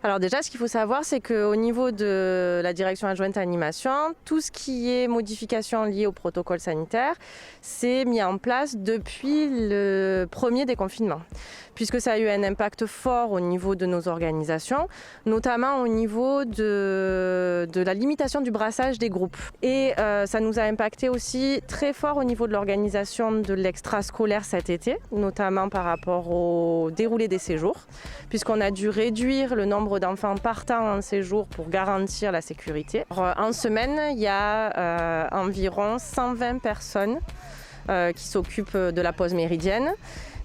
Alors déjà, ce qu'il faut savoir, c'est qu'au niveau de la direction adjointe animation, tout ce qui est modification liée au protocole sanitaire, c'est mis en place depuis le premier déconfinement, puisque ça a eu un impact fort au niveau de nos organisations, notamment au niveau de la limitation du brassage des groupes. Et ça nous a impacté aussi très fort au niveau de l'organisation de l'extrascolaire cet été, notamment par rapport au déroulé des séjours, puisqu'on a dû réduire le nombre d'enfants partant en séjour pour garantir la sécurité. En semaine, il y a environ 120 personnes qui s'occupent de la pause méridienne.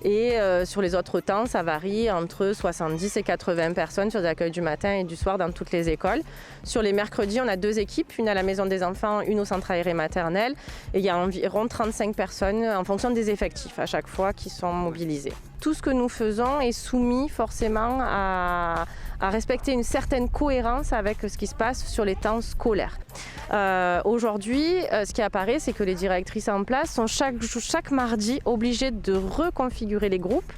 Et sur les autres temps, ça varie entre 70 et 80 personnes sur les accueils du matin et du soir dans toutes les écoles. Sur les mercredis, on a 2 équipes, une à la maison des enfants, une au centre aéré maternel. Et il y a environ 35 personnes en fonction des effectifs à chaque fois qui sont mobilisées. Tout ce que nous faisons est soumis forcément à respecter une certaine cohérence avec ce qui se passe sur les temps scolaires. Aujourd'hui, ce qui apparaît, c'est que les directrices en place sont chaque mardi obligées de reconfigurer les groupes,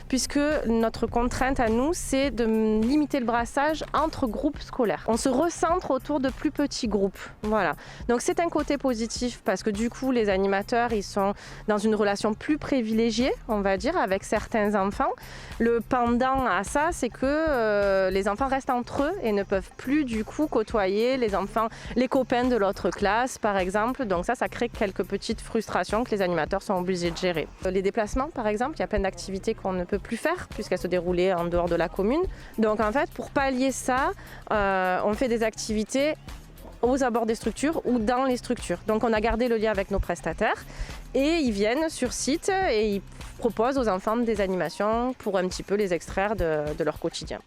puisque notre contrainte à nous, c'est de limiter le brassage entre groupes scolaires. On se recentre autour de plus petits groupes. Voilà. Donc c'est un côté positif parce que du coup, les animateurs, ils sont dans une relation plus privilégiée, on va dire, avec certains enfants. Le pendant à ça, c'est que les enfants restent entre eux et ne peuvent plus du coup côtoyer les copains de l'autre classe, par exemple. Donc ça crée quelques petites frustrations que les animateurs sont obligés de gérer. Les déplacements, par exemple, il y a plein d'activités qu'on ne peut plus faire puisqu'elles se déroulaient en dehors de la commune. Donc en fait, pour pallier ça, on fait des activités aux abords des structures ou dans les structures. Donc on a gardé le lien avec nos prestataires et ils viennent sur site et ils proposent aux enfants des animations pour un petit peu les extraire de leur quotidien.